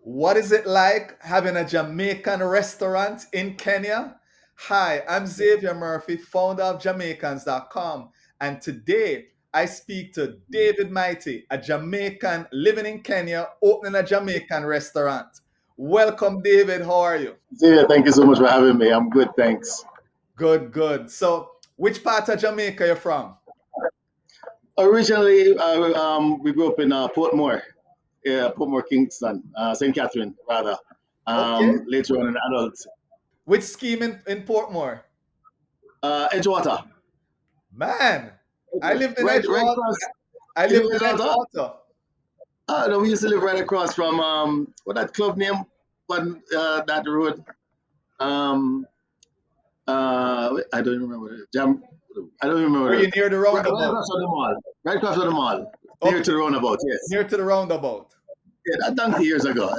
What is it like having a Jamaican restaurant in Kenya? Hi, I'm Xavier Murphy, founder of Jamaicans.com, and today I speak to David Mighty, a Jamaican living in Kenya, opening a Jamaican restaurant. Welcome, David. How are you? Xavier, thank you so much for having me. I'm good, thanks. Good, good. So, which part of Jamaica are you from? Originally, we grew up in Portmore, Portmore, Kingston, St. Catherine, rather. Okay. Later on in adult, Which scheme in Portmore? Edgewater. Man, I lived in Right Edgewater. across. I You lived live in in Edgewater? Edgewater. No, we used to live right across from what that club name on that road. Um, I don't remember it. I don't Were remember you it. near the Right roundabout? across from the mall. Right across from the mall. Near to Okay, the roundabout. Yes. near to the roundabout. Yeah, that donkey years ago.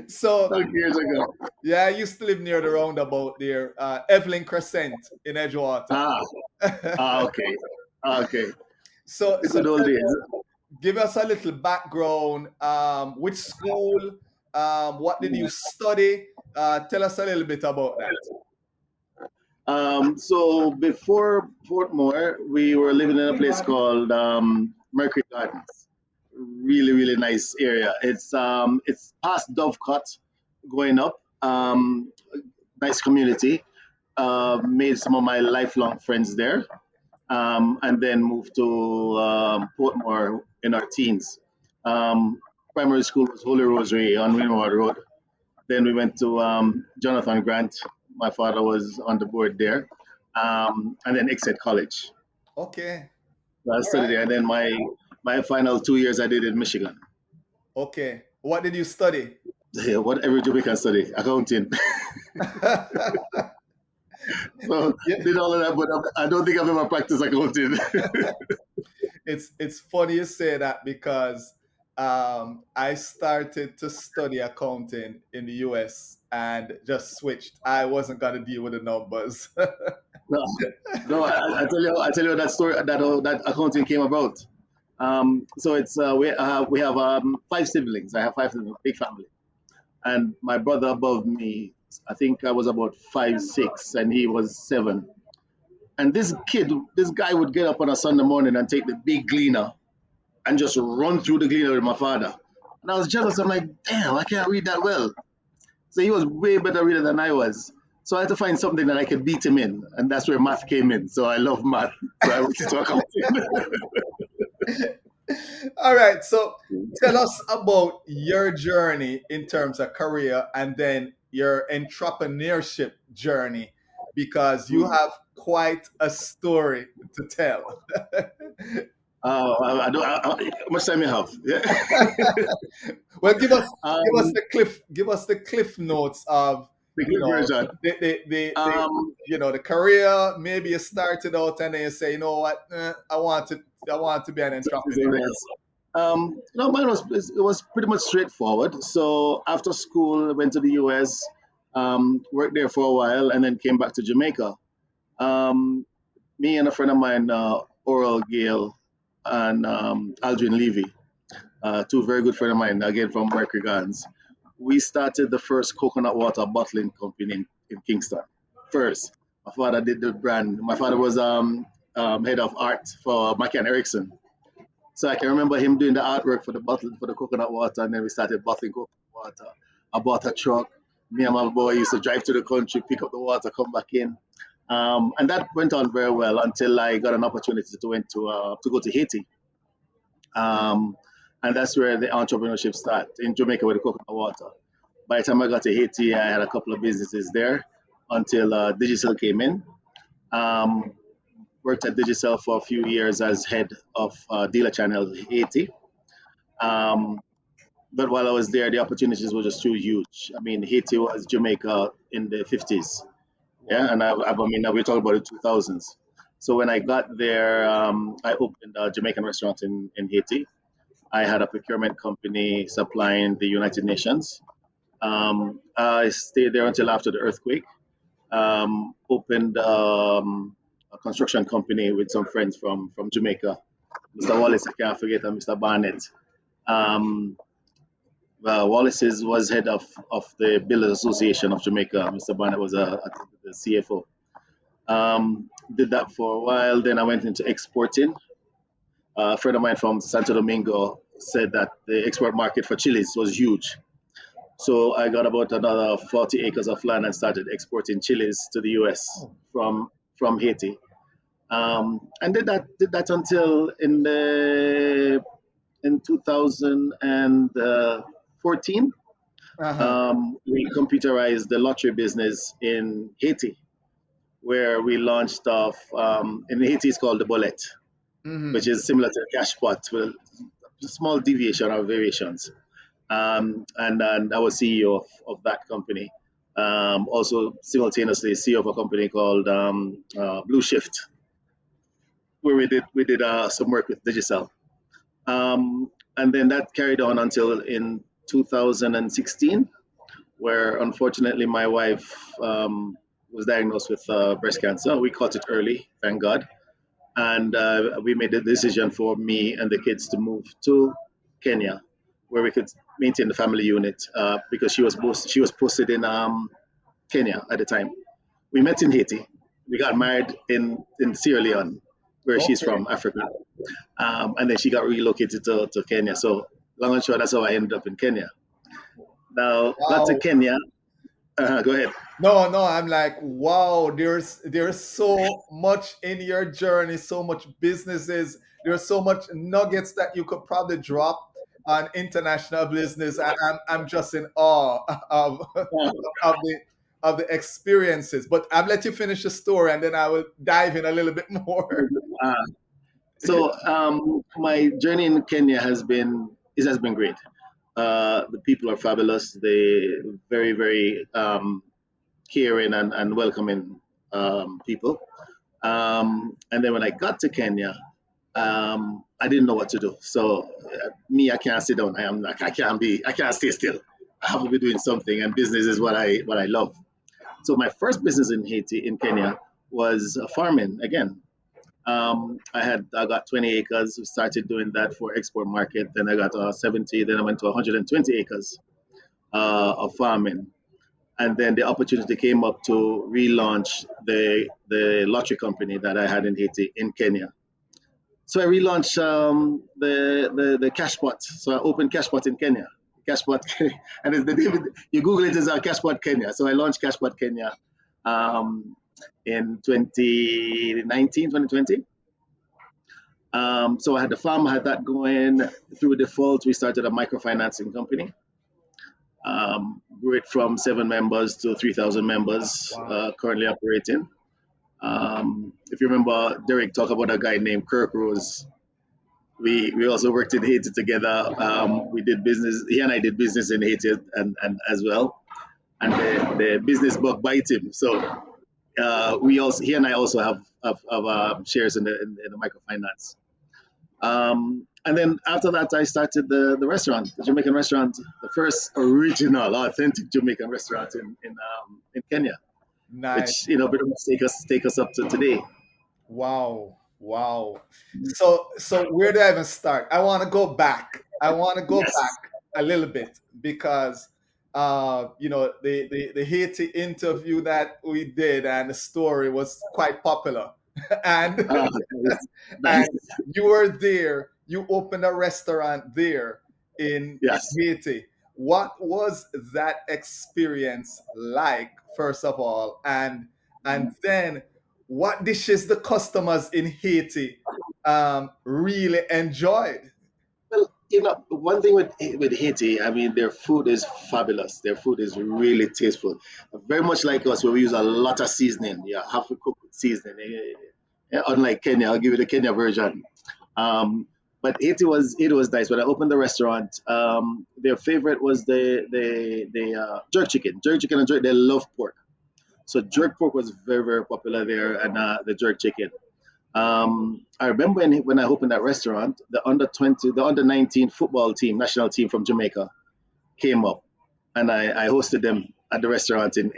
So, Donkey years ago. yeah, I used to live near the roundabout there, Evelyn Crescent in Edgewater. Ah, okay. Okay. so, The so good old days. give us a little background. Which school? What did you study? Tell us a little bit about that. So before Portmore, we were living in a place called Mercury Gardens. Really, really nice area. It's past Dovecote going up. Nice community. Made some of my lifelong friends there. And then moved to Portmore in our teens. Primary school was Holy Rosary on Windward Road. Then we went to Jonathan Grant. My father was on the board there. And then Exeter College. Okay, So I all studied right. there. And then my final 2 years I did in Michigan. Okay, what did you study? Yeah, what every Jamaican study, accounting. So Yeah, did all of that, but I don't think I've ever practiced accounting. it's funny you say that because I started to study accounting in the US and just switched. I wasn't gonna deal with the numbers. No, no, I tell you that story that accounting came about. So it's we have five siblings. I have five siblings, big family, and my brother above me, I think I was about 5, 6, and he was 7. And this guy would get up on a Sunday morning and take the big gleaner and just run through the gleaner with my father. And I was jealous. I'm like, damn, I can't read that well. So he was way better reader than I was. So I had to find something that I could beat him in, and that's where math came in. So I love math. So I went to accounting. All right, so tell us about your journey in terms of career and then your entrepreneurship journey because you have quite a story to tell. I don't. How much time you have? Yeah. Well, give us um, the cliff notes of the you quick know version. the Um, the career. Maybe you started out and then you say, you know what, I want to be an entrepreneur. no, mine was it was pretty much straightforward. So after school, I went to the U.S., worked there for a while, and then came back to Jamaica. Um, Me and a friend of mine, Oral Gale and Aldrin Levy, two very good friends of mine, again from Mercury Gardens. We started the first coconut water bottling company in Kingston. First, my father did the brand. My father was head of art for McCann Erickson. So I can remember him doing the artwork for the bottle for the coconut water, and then we started bottling coconut water. I bought a truck. Me and my boy used to drive to the country, pick up the water, come back in, and that went on very well until I got an opportunity to go to Haiti, um, and that's where the entrepreneurship started in Jamaica with the coconut water. By the time I got to Haiti, I had a couple of businesses there until digital came in. Um, Worked at Digicel for a few years as head of dealer channel Haiti. Um, but while I was there, the opportunities were just too huge. I mean, Haiti was Jamaica in the 50s. Yeah, Wow. and I mean, we're talking about the 2000s. So when I got there, I opened a Jamaican restaurant in Haiti. I had a procurement company supplying the United Nations. I stayed there until after the earthquake. Opened a construction company with some friends from Jamaica, Mr. Wallace, I can't forget, and Mr. Barnett. Um, Wallace's was head of the Builders Association of Jamaica. Mr. Barnett was the CFO. Did that for a while. Then I went into exporting. A friend of mine from Santo Domingo said that the export market for chilies was huge. So I got about another 40 acres of land and started exporting chilies to the US Oh. from Haiti. And did that until in 2014. Uh-huh. We computerized the lottery business in Haiti, where we launched off. In Haiti, it's called the bullet, which Mm-hmm. is similar to the cash pot with small deviation or variations. And I was CEO of that company. Also, simultaneously, CEO of a company called Blue Shift, where we did some work with Digicel. And then that carried on until in 2016, where unfortunately my wife was diagnosed with breast cancer. We caught it early, thank God. And we made the decision for me and the kids to move to Kenya, where we could maintain the family unit because she was posted in Kenya at the time. We met in Haiti. We got married in Sierra Leone, where she's Okay. from, Africa. And then she got relocated to Kenya. So long and short, that's how I ended up in Kenya. Now, got to Wow. Kenya. Go ahead. No, no, I'm like, wow, there's so much in your journey, so much businesses, there's so much nuggets that you could probably drop on international business. And I'm just in awe of the of the experiences. But I'll let you finish the story and then I will dive in a little bit more. Uh, so my journey in Kenya has been great. The people are fabulous. They very very caring and welcoming people. And then when I got to Kenya, I didn't know what to do. So me, I can't sit down. I can't stay still. I have to be doing something, and business is what I love. So my first business in Haiti, in Kenya, was farming again. I got 20 acres. We started doing that for export market. Then I got 70. Then I went to 120 acres of farming. And then the opportunity came up to relaunch the lottery company that I had in Haiti in Kenya. So I relaunched the Cashpot. So I opened Cashpot in Kenya. Cashpot, and it's the David. You Google it as Cashpot Kenya. So I launched Cashpot Kenya um, in 2019, 2020. So I had the farm, I had that going. Through default, we started a microfinancing company. Grew it from 7 members to 3,000 members, Wow. currently operating. If you remember, Derek talked about a guy named Kirk Rose. We also worked in Haiti together. We did business. He and I did business in Haiti and as well. And the business bug bite him. So we also he and I also have shares in the microfinance. And then after that, I started the restaurant, the Jamaican restaurant, the first original, authentic Jamaican restaurant in Kenya, Nice. which pretty much take us up to today. Wow. Wow. So where do I even start? I want to go back. I want to go Yes. back a little bit because the Haiti interview that we did and the story was quite popular. and Nice. and Nice. you were there, you opened a restaurant there in Yes. Haiti. What was that experience like, first of all? And then what dishes the customers in Haiti really enjoyed? Well, one thing with Haiti, I mean, their food is fabulous. Their food is really tasteful. Very much like us, where we use a lot of seasoning. You have to cook with seasoning. Unlike Kenya, I'll give you the Kenya version. Um, but it was nice. When I opened the restaurant, their favorite was the jerk chicken. Jerk chicken and jerk. They love pork. So jerk pork was very very popular there, and the jerk chicken. I remember when I opened that restaurant, the under 19 football team, national team from Jamaica, came up, and I hosted them at the restaurant in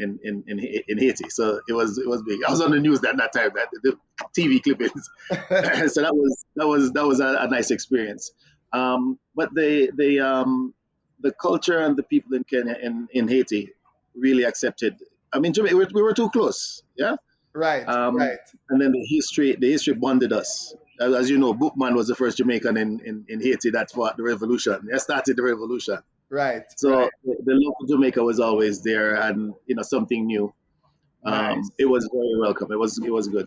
Haiti. So it was big. I was on the news that time, that the TV clippings. So that was a nice experience. But the culture and the people in Kenya and in Haiti really accepted. I mean, Jamaica, we were too close, yeah. Right, Um, right, and then the history bonded us. As you know, Bookman was the first Jamaican in Haiti that fought the revolution. That started the revolution. right, right. So the love of Jamaica was always there, and something new. It Nice. was very welcome. It was good.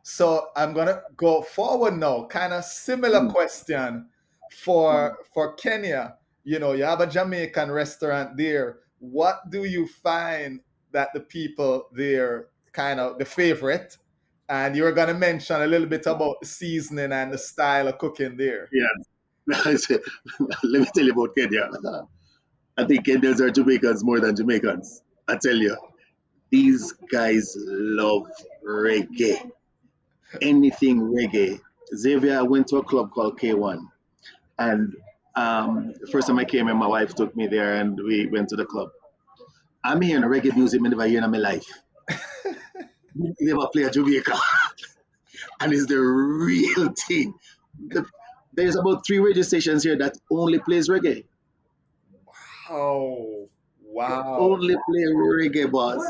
So I'm gonna go forward now. Kind of similar Mm, question mm. for Kenya. You have a Jamaican restaurant there. What do you find that the people there kind of the favorite? And you were gonna mention a little bit about the seasoning and the style of cooking there. Yeah. Let me tell you about Kenya. I think Kenyans are Jamaicans more than Jamaicans. I tell you, these guys love reggae. Anything reggae. Xavier, I went to a club called K1, and the first time I came in, my wife took me there, and we went to the club. I'm hearing reggae music I never heard in my life. Never play a Jamaica, and it's the real thing. The, there's about 3 radio stations here that only plays reggae. Oh, wow. Only play reggae, boss.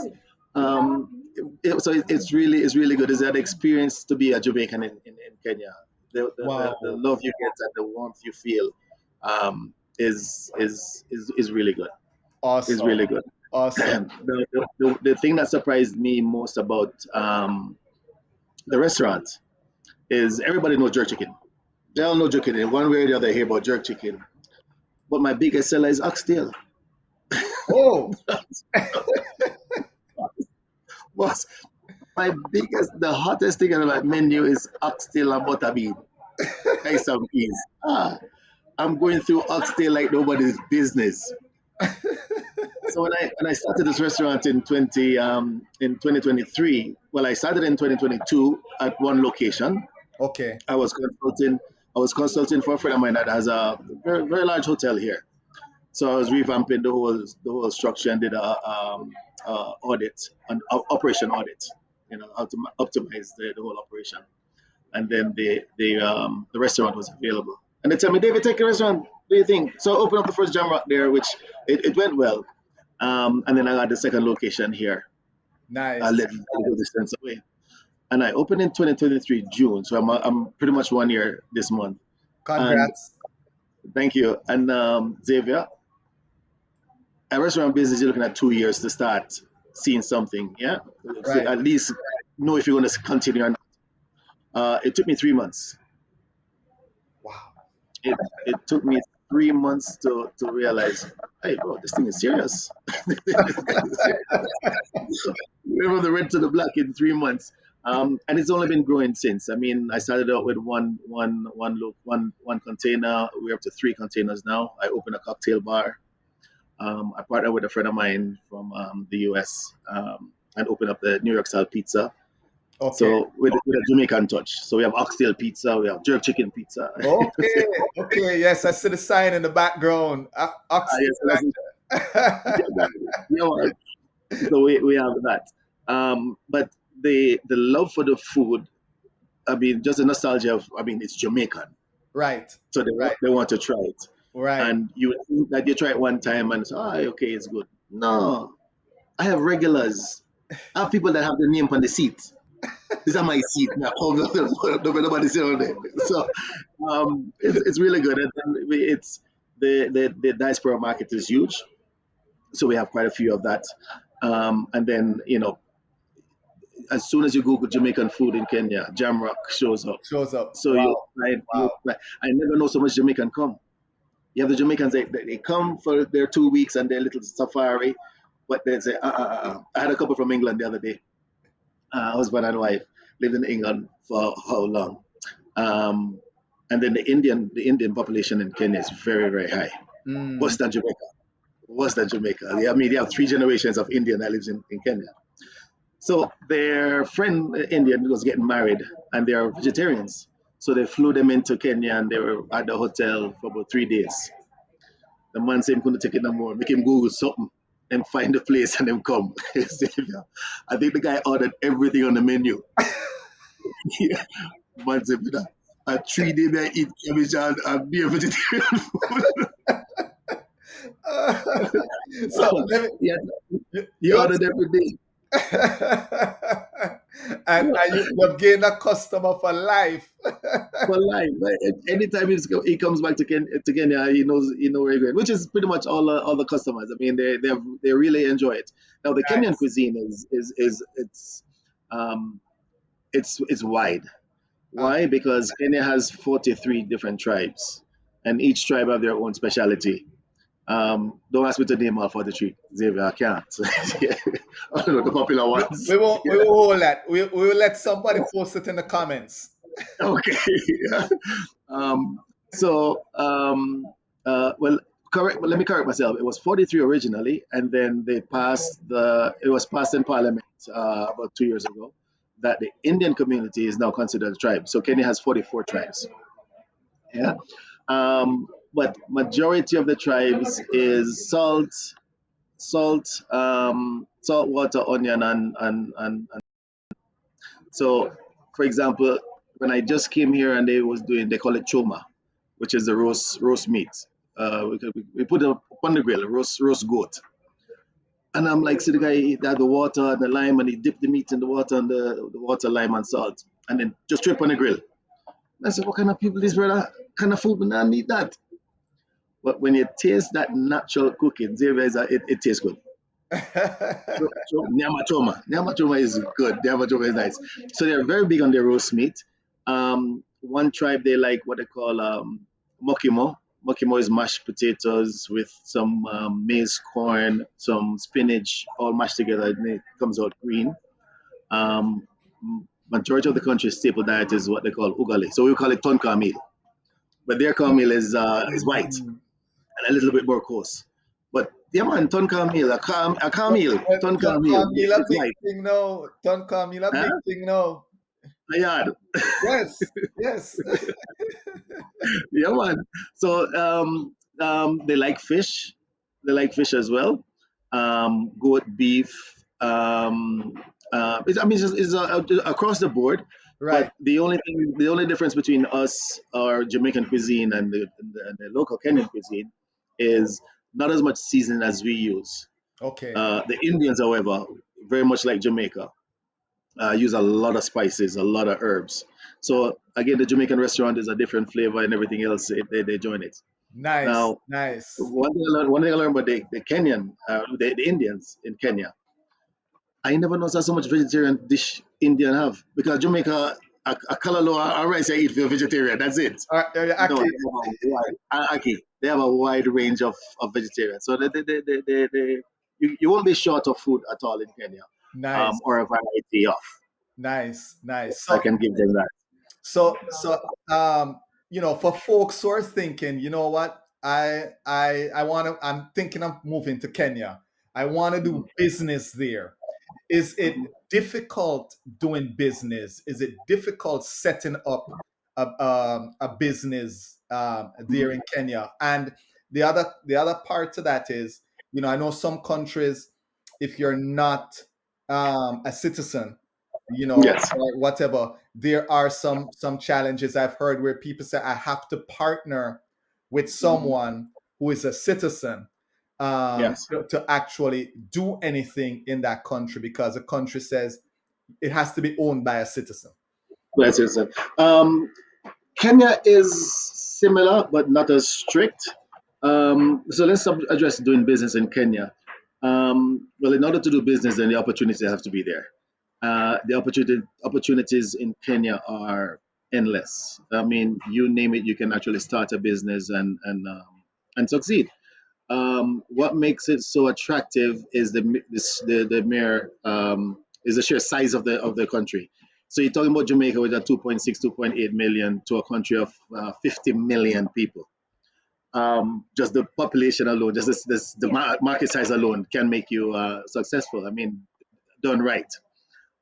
So it's really good. It's an experience to be a Jamaican in Kenya. The Wow. love you get and the warmth you feel is really good. Is Awesome. really good. Awesome. The thing that surprised me most about the restaurant is everybody knows jerk chicken. They all know jerk chicken. One way or the other, hear about jerk chicken. But my biggest seller is oxtail. Oh, Boss, the hottest thing on my menu is oxtail and butterbean. Rice and peas. I'm going through oxtail like nobody's business. So when I started this restaurant in 2023, well, I started in 2022 at one location. okay. I was consulting I was consulting for a friend of mine that has a very, very large hotel here. So I was revamping the whole structure and did a audit, an operation audit, how to optimize the whole operation. And then the restaurant was available. And they tell me, David, take a restaurant. What do you think? So I opened up the first Jam Rock there, which it went well. And then I got the second location here, Nice. a little distance away. And I opened in 2023 June, so I'm pretty much 1 year this month. And Congrats. thank you. And Xavier, a restaurant business, you're looking at 2 years to start seeing something. Yeah, so Right. at least know if you're going to continue or not. It took me 3 months. Wow. It took me 3 months to realize, hey, bro, this thing is serious. We went from the red to the black in 3 months. And it's only been growing since. I mean, I started out with one container. We're up to 3 containers now. I opened a cocktail bar. I partnered with a friend of mine from the US and opened up the New York style pizza. Okay. So with a Jamaican touch. So we have oxtail pizza, we have jerk chicken pizza. Okay. Okay. Yes, I see the sign in the background. Oxtail. Yes, that's, yeah, yeah, so we have that. But the love for the food, I mean, just the nostalgia of, I mean, it's Jamaican. Right. So they Right. want, they want to try it. Right. And you would think that you try it one time and say, okay, it's good. No, I have regulars. I have people that have the name on the seat. These are my seat now. Nobody sit on there. So it's really good. And it's the diaspora market is huge. So we have quite a few of that. And then, as soon as you Google Jamaican food in Kenya, Jamrock shows up. Shows up. So Wow. you Wow. I never know so much Jamaican come. You have the Jamaicans, they come for their 2 weeks and their little safari, but they say, I had a couple from England the other day, husband and wife, lived in England for how long? Um, and then the Indian population in Kenya is very, very high. Worse Mm. than Jamaica. Worse than Jamaica. I mean, they have 3 generations of Indian that lives in Kenya. So their friend Indian was getting married, and they are vegetarians. So they flew them into Kenya, and they were at the hotel for about 3 days. The man said he couldn't take it no more. Make him Google something and find the place and then come. I think the guy ordered everything on the menu. Man said, a 3 day they eat cabbage and be a vegetarian food. So let me, Yeah, you, you you ordered every day and you've gained a customer for life. for life. But anytime he comes back to Kenya, he know where he's going, which is pretty much all the customers. I mean, they really enjoy it. Now, the Kenyan Nice. cuisine is um, it's wide. Uh, Why? Because Kenya has 43 different tribes, and each tribe have their own specialty. Don't ask me to name all 43, Xavier. I can't. Yeah. I don't know the popular ones. we Yeah. won't hold that. We will let somebody post it in the comments. Okay. Yeah. Um, so, well, correct. Let me correct myself. It was 43 originally, and then it was passed in Parliament about 2 years ago that the Indian community is now considered a tribe. So Kenya has 44 tribes. Yeah. But majority of the tribes is salt water, onion, and so, for example, when I just came here and they call it choma, which is the roast meat. We put it up on the grill, roast goat. And I'm like, see the guy he had the water and the lime and he dipped the meat in the water and the water, lime and salt. And then just straight on the grill. And I said, what kind of people this brother? Kind of food, but I need that. But when you taste that natural cooking, it tastes good. Nyama choma. Nyama choma is good. Nyama choma is nice. So they're very big on their roast meat. One tribe they like what they call mokimo. Mokimo is mashed potatoes with some maize corn, some spinach, all mashed together, and it comes out green. Um, Majority of the country's staple diet is what they call ugali. So we call it tonka meal, but their corn meal is white Mm. and a little bit more coarse. But yeah, man, tonka meal, a camel, Ton tonka meal Camila is big white. thing now. Ton Camila big Huh? thing now. Yeah, Yes, yes. yeah, man. So they like fish. They like fish as well. Goat, beef. I mean, it's across the board. Right. But the only difference between us, our Jamaican cuisine, and the local Kenyan cuisine, is not as much seasoning as we use. Okay. The Indians, however, very much like Jamaica, use a lot of spices, a lot of herbs. So again, the Jamaican restaurant is a different flavor and everything else. They join it. Nice, Now, nice. one thing I learned about the Kenyan, the Indians in Kenya, I never noticed so much vegetarian dish Indian have because Jamaica, a kalalo or rice I eat for a vegetarian. That's it. No, Aki, they have a wide range of vegetarian. So you won't be short of food at all in Kenya, nice, or a variety of. nice, nice. I can give them that. So for folks who are thinking, you know what, I want to, I'm thinking of moving to Kenya. I want to Mhm. do business there. Is it difficult doing business? Is it difficult setting up a business there in Kenya? And the other part to that is, I know some countries, if you're not a citizen, Yes. or whatever, there are some challenges I've heard where people say I have to partner with someone who is a citizen Yes. to actually do anything in that country because the country says it has to be owned by a citizen. Yes, yes, yes. Kenya is similar, but not as strict. So let's address doing business in Kenya. Well, in order to do business, then the opportunities have to be there. The opportunities in Kenya are endless. I mean, you name it, you can actually start a business and succeed. What makes it so attractive is the mere is the sheer size of the country. So you're talking about Jamaica with a 2.6, 2.8 million to a country of 50 million people. Just the population alone, just the market size alone can make you successful. I mean, done right.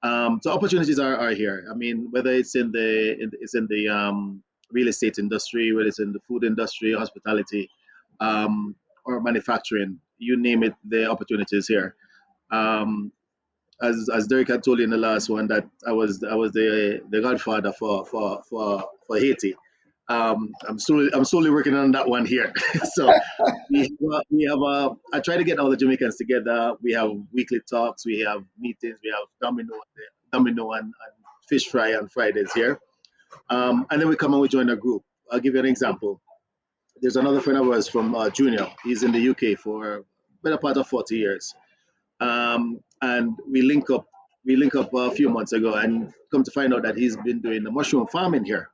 So opportunities are here. I mean, whether it's in the real estate industry, whether it's in the food industry, hospitality, or manufacturing, you name it, the opportunities here. Um, as Derek had told you in the last one that I was the godfather for for Haiti. I'm slowly working on that one here. So we have I try to get all the Jamaicans together. We have weekly talks, we have meetings, we have domino and fish fry on Fridays here. And then we come and we join a group. I'll give you an example. There's another friend of ours from Junior. He's in the UK for better part of 40 years. And we link up a few months ago and come to find out that he's been doing the mushroom farming here.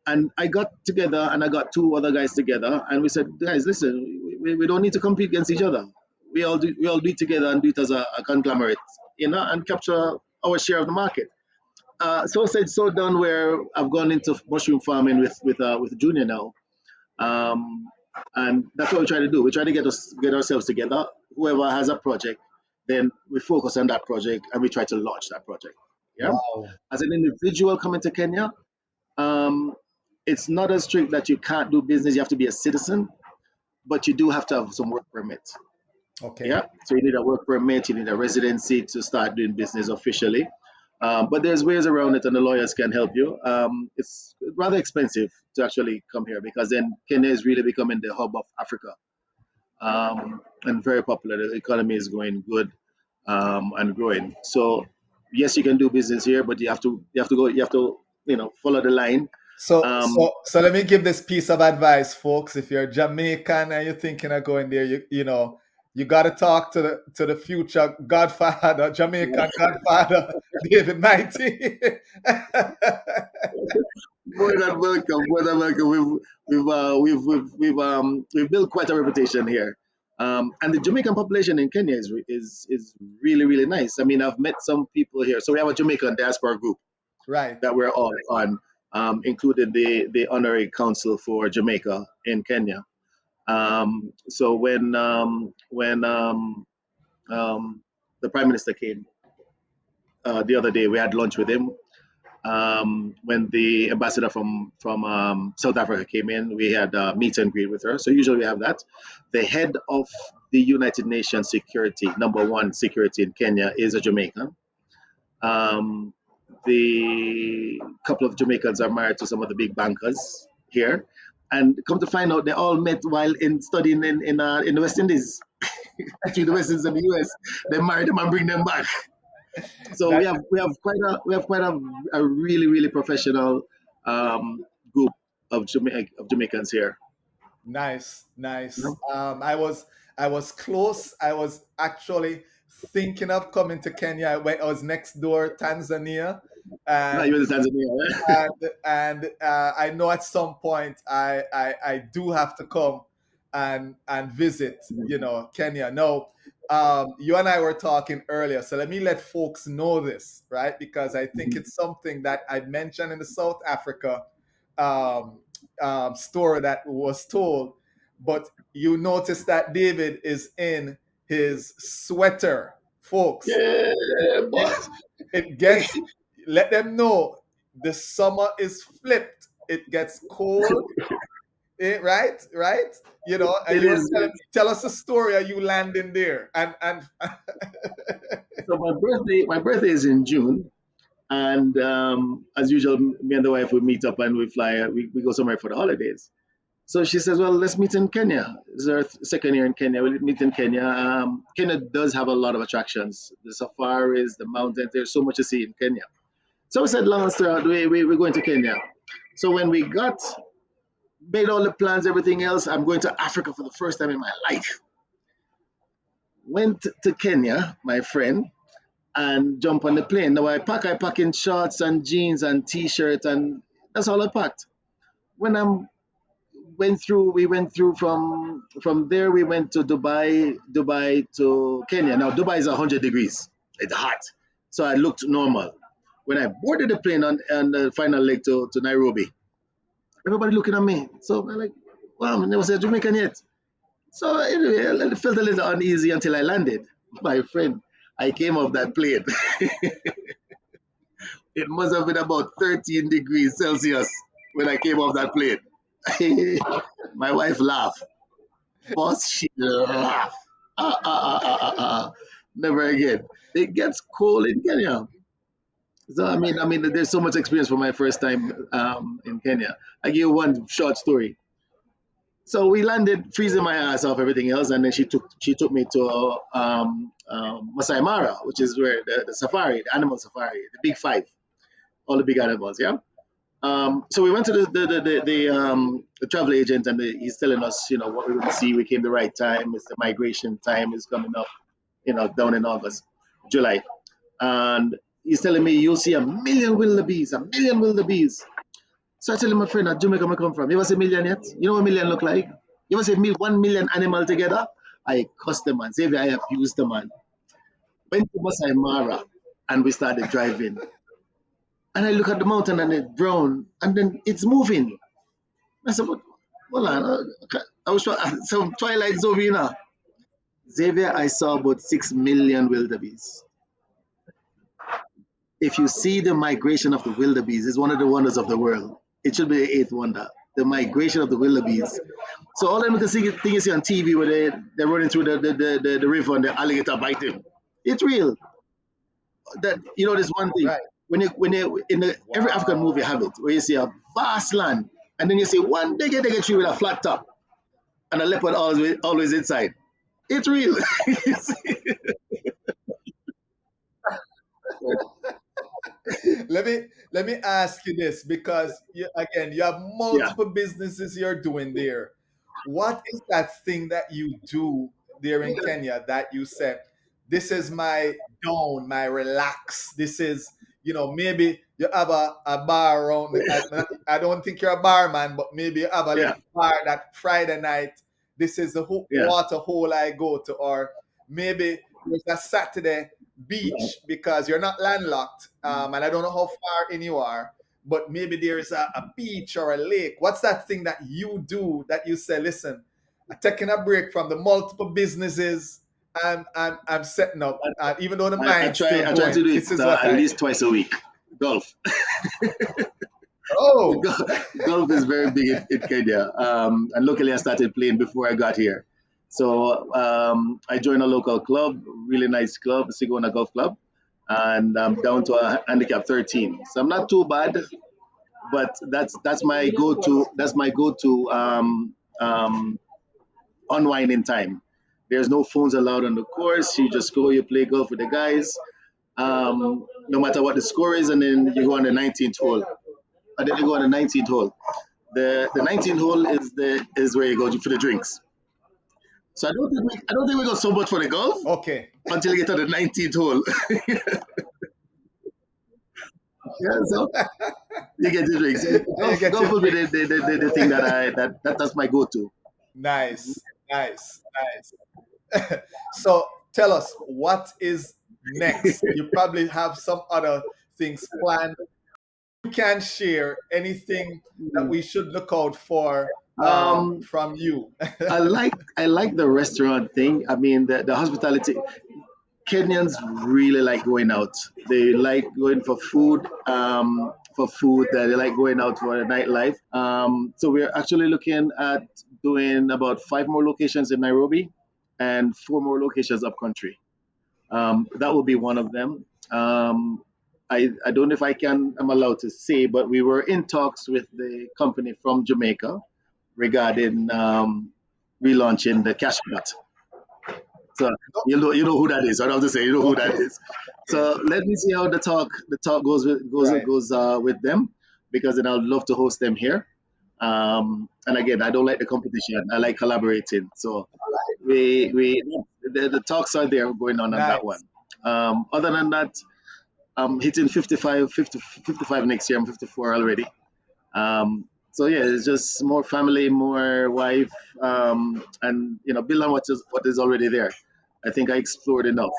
And I got together and I got two other guys together and we said, guys, listen, we don't need to compete against each other. We all do it together and do it as a conglomerate, and capture our share of the market. So said, so done. Where I've gone into mushroom farming with Junior now, um, and that's what we try to do. We try to get ourselves together. Whoever has a project, then we focus on that project and we try to launch that project. Yeah. Wow. As an individual coming to Kenya, um, it's not as strict that you can't do business. You have to be a citizen, but you do have to have some work permit. Okay. Yeah. So you need a work permit, you need a residency to start doing business officially. But there's ways around it, and the lawyers can help you. It's rather expensive to actually come here because then Kenya is really becoming the hub of Africa, and very popular. The economy is going good, and growing. So yes, you can do business here, but you have to follow the line. So, Um, so let me give this piece of advice, folks. If you're Jamaican and you're thinking of going there, you got to talk to the future Godfather, Jamaican Godfather, David Mighty. More than welcome, more than welcome. We've built quite a reputation here, and the Jamaican population in Kenya is really really nice. I mean, I've met some people here. So we have a Jamaican diaspora group Right. that we're all on, including the honorary council for Jamaica in Kenya. So when the prime minister came the other day, we had lunch with him. When the ambassador from South Africa came in, we had a meet and greet with her. So usually we have that. The head of the United Nations security, number one security in Kenya, is a Jamaican. Um, the couple of Jamaicans are married to some of the big bankers here, and come to find out, they all met while in studying in the West Indies, between the West Indies and the US. They married them and bring them back. So That we have quite a really really professional group of Jamaicans here. Nice, nice. No, I was close. I was actually thinking of coming to Kenya. I was next door, Tanzania, no, and you in Tanzania, right? I know at some point I do have to come and visit, Kenya. No, you and I were talking earlier, so let me let folks know this, right? Because I think Mhm. it's something that I mentioned in the South Africa um, story that was told, but you notice that David is in his sweater, folks. Yeah, It, boss. it gets, let them know the summer is flipped. It gets cold, right? Right? And It you were is. tell us a story of you landing there. And So my birthday is in June, and as usual, me and the wife we meet up and we fly. We go somewhere for the holidays. So she says, "Well, let's meet in Kenya. This is our second year in Kenya. We'll meet in Kenya. Kenya does have a lot of attractions. The safaris, the mountains. There's so much to see in Kenya." So we said, "Long story out, we're going to Kenya." So when we made all the plans, everything else, I'm going to Africa for the first time in my life. Went to Kenya, my friend, and jump on the plane. Now I pack in shorts and jeans and t-shirt, and that's all I packed. When we went through from there. We went to Dubai to Kenya. Now Dubai is 100 degrees. It's hot, so I looked normal. When I boarded the plane on the final leg to Nairobi, everybody looking at me. So I'm like, wow, I never said Jamaican yet. So anyway, I felt a little uneasy until I landed. My friend, I came off that plane. It must have been about 13 degrees Celsius when I came off that plane. My wife laughed. Boss, she laughed. Never again. It gets cold in Kenya. So there's so much experience for my first time in Kenya. I give you one short story. So we landed, freezing my ass off everything else, and then she took me to Masai Mara, which is where the safari, the animal safari, the big five, all the big animals. Yeah. So we went to the travel agent, and he's telling us, what we're going to see. We came the right time. It's the migration time is coming up, down in August, July, and he's telling me you'll see a million wildebeest, a million wildebeest. So I tell him, my friend, at Jamaica I come from. You ever see a million yet? You know what a million look like? You ever see 1 million animal together? I cussed the man. Xavier, I abused the man. Went to Masai Mara, and we started driving. And I look at the mountain, and it's brown, and then it's moving. I said, "What? Hold on. I was some Twilight Zone, you know." Xavier, I saw about 6 million wildebeest. If you see the migration of the wildebeest, it's one of the wonders of the world. It should be the eighth wonder. The migration of the wildebeest. So all them can see thing you see on TV where they're running through the river and the alligator bite them. It's real. That there's one thing. Right. When in every African movie have it where you see a vast land and then you see one diggy tree with a flat top and a leopard always inside. It's real. Let me ask you this because you have Yeah. multiple businesses you're doing there. What is that thing that you do there in Kenya that you say, this is my down, my relax. This is, maybe you have a bar around. I don't think you're a barman, but maybe you have a Yeah. little bar that Friday night. This is the Yeah. water hole I go to, or maybe there's a Saturday beach because you're not landlocked, and I don't know how far in you are, but maybe there's a beach or a lake. What's that thing that you do that you say, listen, I'm taking a break from the multiple businesses I'm setting up, and even though the I mind's try still I try to going, do it this is what at I least do. twice a week. Golf. Oh, Golf is very big in Kenya. And luckily I started playing before I got here. So I joined a local club, really nice club, the Sigona Golf Club, and I'm down to a handicap 13. So I'm not too bad, but that's my go-to. That's my go-to unwinding time. There's no phones allowed on the course. You just go, you play golf with the guys, no matter what the score is, and then you go on the 19th hole. And then you go on the 19th hole. The 19th hole is where you go for the drinks. So I don't think we got so much for the golf okay. until you get to the 19th hole. Yeah, so you get the drinks. You Golf, get golf your will be drinks. the thing that's my go-to. Nice, nice, nice. So tell us, what is next? You probably have some other things planned. You can share anything that we should look out for Um, from you. I like the restaurant thing. I mean the hospitality. Kenyans really like going out. They like going for food. They like going out for the nightlife. So we're actually looking at doing about 5 more locations in Nairobi and 4 more locations up country. That will be one of them. I don't know if I'm allowed to say, but we were in talks with the company from Jamaica regarding relaunching the cash pot. So you know who that is. I don't have to say you know who that Okay, is. So let me see how the talk right. goes with them, because then I'd love to host them here. And again, I don't like the competition. I like collaborating. So we the talks are there going on that Nice. one. Other than that, I'm hitting 55 next year. I'm 54 already. So yeah, it's just more family, more wife, and build on what is already there. I think I explored enough.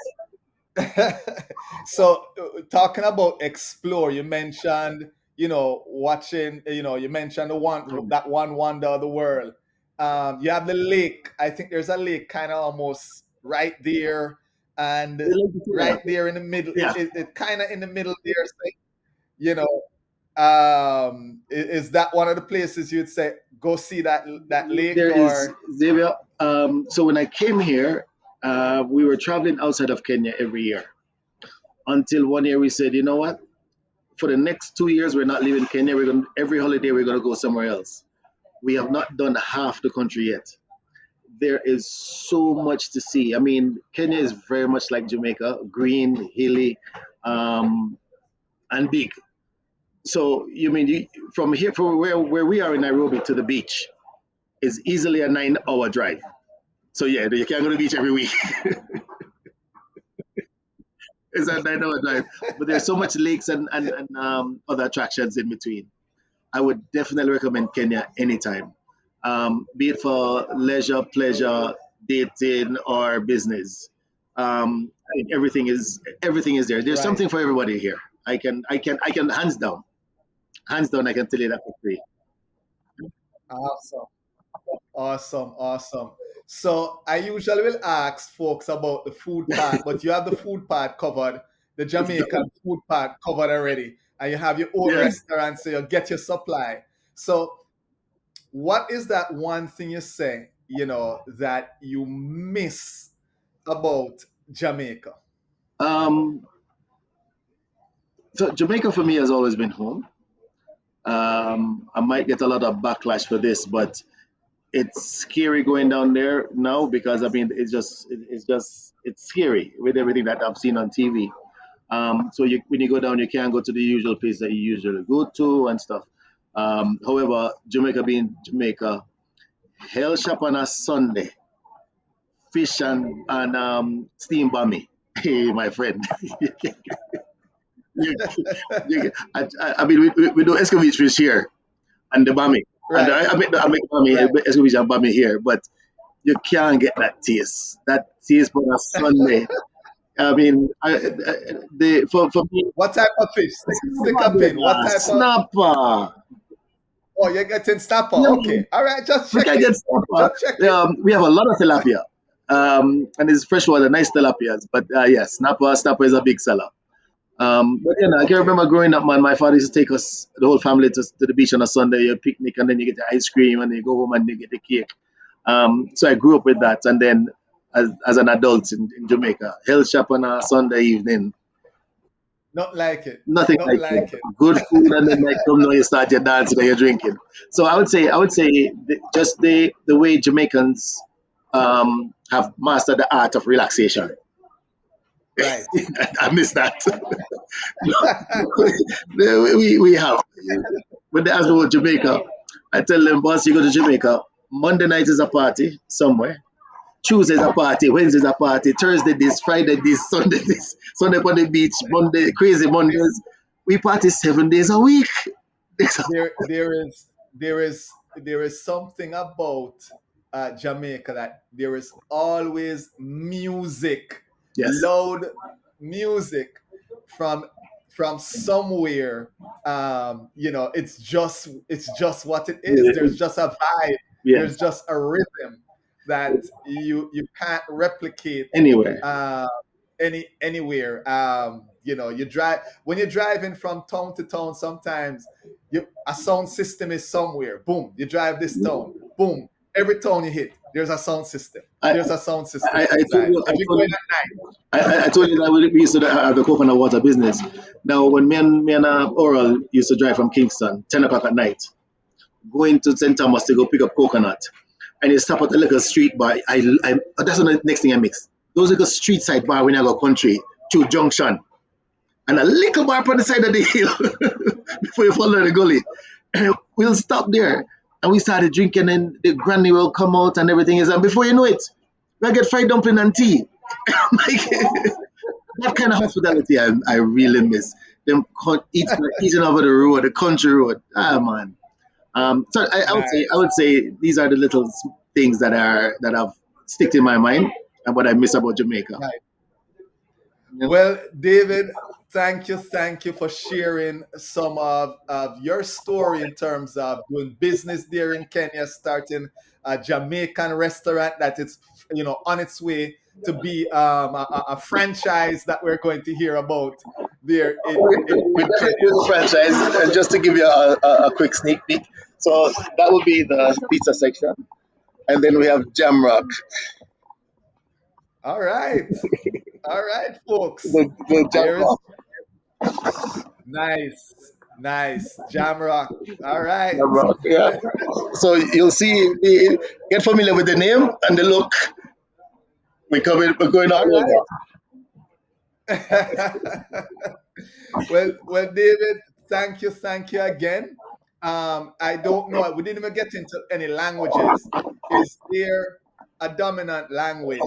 So talking about explore, you mentioned, watching, you mentioned Mm. that one wonder of the world. You have the lake. I think there's a lake kind of almost right there, and Yeah, right there in the middle. yeah. It kind of in the middle there. So, you know, is that one of the places you'd say go see that lake, There is or Xavier. So when I came here, we were traveling outside of Kenya every year until one year we said, you know what? for the next 2 years, we're not leaving Kenya. We're going every holiday we're gonna go somewhere else. We have not done half the country yet. There is so much to see. I mean, Kenya is very much like Jamaica, green, hilly, um, and big. So you mean from here, from where we are in Nairobi to the beach is easily a 9 hour drive. So yeah, you can't go to the beach every week. It's a 9 hour drive, but there's so much lakes and other attractions in between. I would definitely recommend Kenya anytime, be it for leisure, pleasure, dating, or business. I think everything is there. There's Right. something for everybody here. I can hands down. I can tell you that for free. Awesome. Awesome. Awesome. So I usually will ask folks about the food part, but you have the food part covered, the It's Jamaican done. food part covered already, and you have your own Yeah. restaurant, so you get your supply. So what is that one thing you say, that you miss about Jamaica? Um, so Jamaica for me has always been home. I might get a lot of backlash for this, but it's scary going down there now because I mean it's scary with everything that I've seen on TV. So when you go down, you can't go to the usual place that you usually go to and stuff. However, Jamaica being Jamaica, hell shop on a Sunday, fish and steam bammy. Hey, my friend. you, I mean, we do escovitch fish here and the bammy. And Right, I make bammy, right. escovitch and bammy here, but you can't get that taste. That taste on a Sunday. I mean, for me, What type of fish? Stick snapper, a pin. What brother, type of? snapper. Oh, you're getting snapper. Yeah, Okay. All right. Just we can get checking. snapper. Just checking. We have a lot of tilapia, and it's freshwater, nice tilapias. But yes, snapper is a big seller. But I can Okay. remember growing up, man. My father used to take us, the whole family, to the beach on a Sunday. You picnic, and then you get the ice cream, and then you go home and you get the cake. So I grew up with that, and then as an adult in Jamaica, health shop on a Sunday evening, Not like it. nothing Not like it. like it. Good food, and then like come now you start your dancing and you're drinking. So I would say just the way Jamaicans have mastered the art of relaxation. Right. I miss that. we have. When they ask me about Jamaica, I tell them, boss, you go to Jamaica. Monday night is a party somewhere. Tuesday's a party, Wednesday's a party, Thursday this, Friday this, Sunday on the beach, Monday, crazy Mondays. We party 7 days a week. There is something about Jamaica that there is always music, Yes. loud music from somewhere. It's just what it is. There's just a vibe. There's Yes. just a rhythm that you can't replicate Anywhere. uh, anywhere. You drive when you're driving from town to town. Sometimes a sound system is somewhere. Boom, you drive this town. Boom, every town you hit, there's a sound system. I, There's a sound system I told outside. you, I If you're told going you, at night, I told you that we used to have the coconut water business. Now, when me and Oral used to drive from Kingston, 10 o'clock at night, going to St. Thomas to go pick up coconut, and you stop at a little street bar. That's the next thing I mix. Those little street side bar when I go country, to Junction, and a little bar on the side of the hill before you follow the gully. We'll stop there, and we started drinking, and the granny will come out and everything is, and before you know it, we get fried dumpling and tea. Like, that kind of hospitality I really miss. Them eating over the road, the country road. Ah, man. So I would say I nice, would say these are the little things that have sticked in my mind and what I miss about Jamaica. nice. Yeah. Well, David, thank you for sharing some of your story in terms of doing business there in Kenya, starting a Jamaican restaurant that is, on its way to be a franchise that we're going to hear about there We in definitely Kenya. do the franchise, and just to give you a quick sneak peek, so that will be the pizza section, and then we have Jam Rock, All right, all right, folks. the Jam There is Rock. Nice. Nice. Jamrock. All right. Yeah. So you'll see, get familiar with the name and the look. We're going All all over. right. Well, David, thank you again. I don't know. We didn't even get into any languages. Is there a dominant language?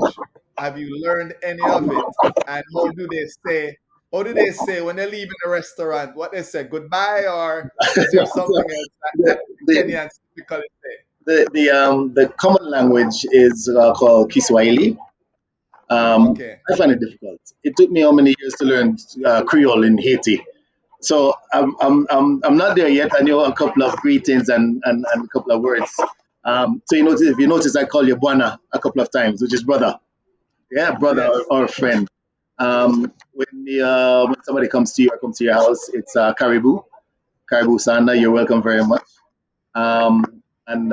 Have you learned any of it? And how do they say? How do they say when they leave in a restaurant? What they say? Goodbye, or is there So something else that the, the, Kenyans typically say? the common language is called Kiswahili. Okay. I find it difficult. It took me how many years to learn Creole in Haiti. So I'm not there yet. I know a couple of greetings and a couple of words. So if you notice, I call you Buana a couple of times, which is brother. Yeah, brother Yes. or friend. When somebody comes to you or comes to your house, it's Caribou Sana. You're welcome very much. And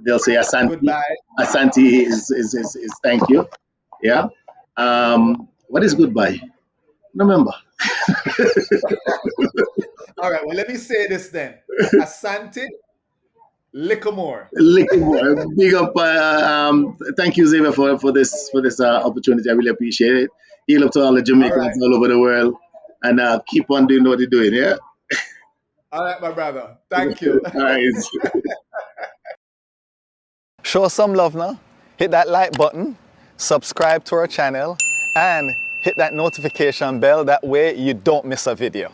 they'll say Asante. Goodbye. Asante is thank you. Yeah. What is goodbye? Remember, All right. Well, let me say this then. Asante, little more. little more. Big up. Thank you, Xavier, for this opportunity. I really appreciate it. Heal up to all the All right. Jamaicans all over the world, and keep on doing what you're doing. Yeah. All right, my brother. Thank you. All right. Show us some love now. Hit that like button, subscribe to our channel, and hit that notification bell. That way you don't miss a video.